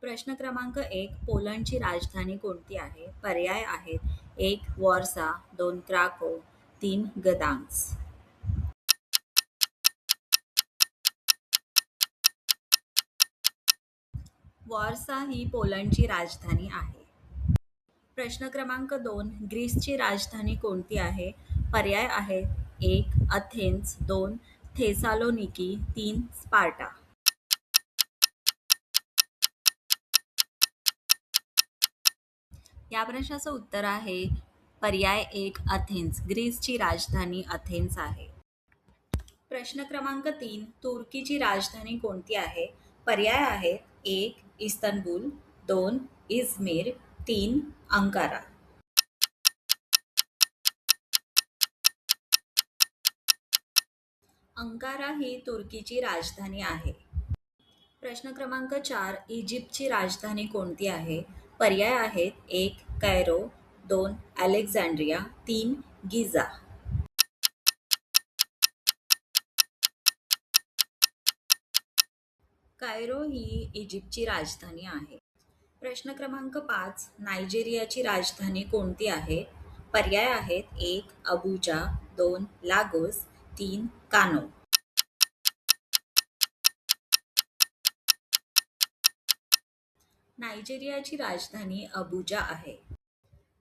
प्रश्न क्रमांक 1. पोलंडची राजधानी कोणती आहे? पर्याय आहेत: 1. वॉर्सा, 2. क्राको, 3. गदान्स्क. वॉर्सा ही पोलंडची राजधानी आहे. प्रश्न क्रमांक 2. ग्रीसची राजधानी कोणती आहे? पर्याय आहेत: 1. अथेन्स, 2. थेसालोनिकी, 3. स्पार्टा. या प्रश्नाचं उत्तर आहे पर्याय 1. अथेन्स. ग्रीसची राजधानी अथेन्स आहे. प्रश्न क्रमांक 3. तुर्कीची राजधानी कोणती आहे? पर्याय आहेत: 1. इस्तंबूल, 2. इझमिर, 3. अंकारा. अंकारा ही तुर्कीची राजधानी आहे. प्रश्न क्रमांक 4. इजिप्तची राजधानी कोणती आहे? पर्याय आहेत: 1. कैरो, 2. अलेक्झांड्रिया, 3. गिझा. कायरो ही इजिप्तची राजधानी आहे. प्रश्न क्रमांक 5. नायजेरियाची राजधानी कोणती आहे? पर्याय आहेत: 1. अबुजा, 2. लागोस, 3. कानो. नायजेरियाची राजधानी अबुजा आहे.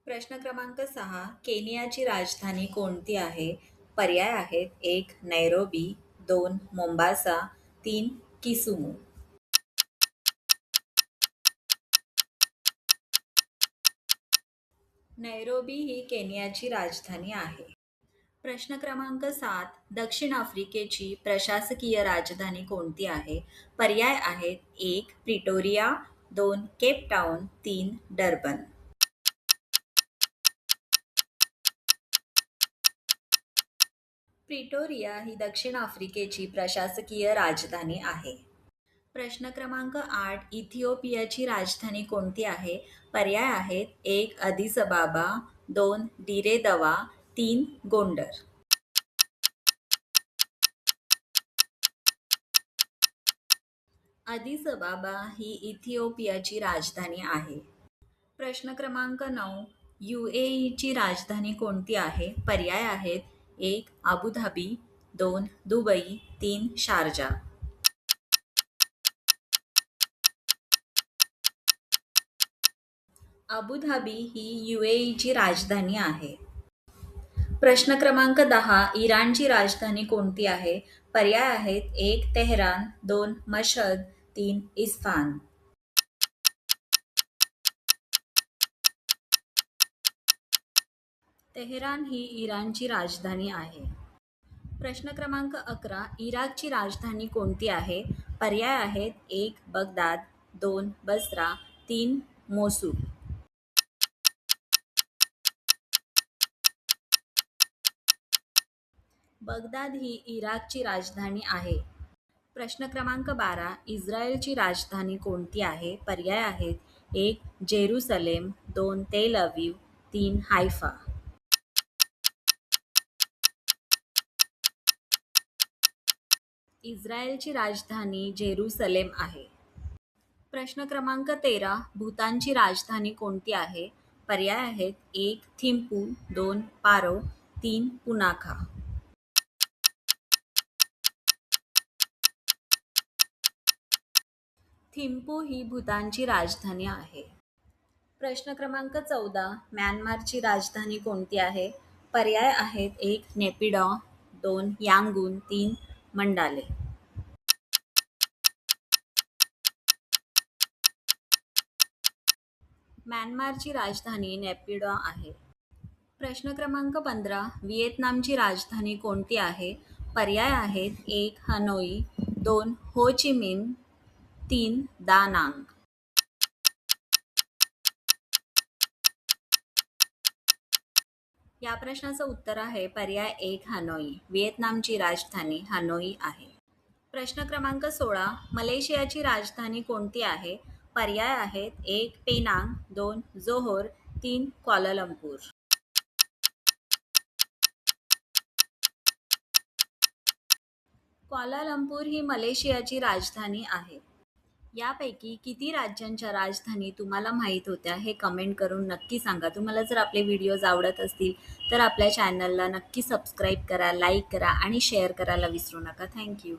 प्रश्न क्रमांक 6. केनियाची राजधानी कोणती आहे? पर्याय आहेत: 1. नैरोबी, 2. मोंबासा, 3. किसुमू. नैरोबी ही केनियाची राजधानी आहे. प्रश्न क्रमांक 7. दक्षिण आफ्रिकेची प्रशासकीय राजधानी कोणती आहे? पर्याय आहेत: 1. Pretoria, 2. Cape Town, 3. Durban. Pretoria ही दक्षिण आफ्रिकेची प्रशासकीय राजधानी आहे. प्रश्न क्रमांक 8. इथिओपियाची राजधानी कोणती आहे? पर्याय आहेत: 1. अदिस अबाबा, 2. डिरेदवा, 3. गोंडर. अदिस अबाबा ही इथिओपियाची राजधानी आहे. प्रश्न क्रमांक 9. ची राजधानी कोणती आहे? पर्याय आहेत: 1. अबुधाबी, 2. दुबई, 3. शारजा. अबुधाबी ही ची राजधानी आहे. प्रश्न क्रमांक 10. इराणची राजधानी कोणती आहे? पर्याय आहेत: 1. तेहरान, 2. मशहद, 3. इस्फान. तेहरान ही इराणची राजधानी आहे. प्रश्न क्रमांक 11. इराकची राजधानी कोणती आहे? पर्याय आहेत: 1. बगदाद, 2. बसरा, 3. मोसूल. बगदाद ही इराकची राजधानी आहे. प्रश्न क्रमांक 12. इस्रायलची राजधानी कोणती आहे? पर्याय आहेत: 1. जेरुसलेम, 2. तेल अवीव, 3. हायफा. इस्रायलची राजधानी जेरुसलेम आहे. प्रश्न क्रमांक 13. भूतानची राजधानी कोणती आहे? पर्याय आहेत: 1. थिम्पू, 2. पारो, 3. पुनाखा. थिम्पू ही भूतानची राजधानी आहे. प्रश्न क्रमांक 14. म्यानमारची राजधानी कोणती आहे? पर्याय आहेत: 1. नेपिडॉ, 2. यांगून, 3. मंडाले. म्यानमारची राजधानी नेपिडॉ आहे. प्रश्न क्रमांक 15. व्हिएतनामची राजधानी कोणती आहे? पर्याय आहेत: 1. हनोई, 2. हो ची मिन, 3. दा नांग. या प्रश्नाचं उत्तर आहे पर्याय 1. हनोई. व्हिएतनामची राजधानी हनोई आहे. प्रश्न क्रमांक 16. मलेशियाची राजधानी कोणती आहे? पर्याय आहेत: 1. पेनांग, 2. जोहोर, 3. क्वालालंपूर. क्वालालंपूर ही मलेशियाची राजधानी आहे. यापैकी किती राज्यांच्या राजधानी तुम्हाला माहीत होत्या हे कमेंट करून नक्की सांगा. तुम्हाला जर आपले व्हिडिओज आवडत असतील तर आपल्या चॅनलला नक्की सबस्क्राईब करा, लाईक करा आणि शेअर करायला विसरू नका. थँक्यू.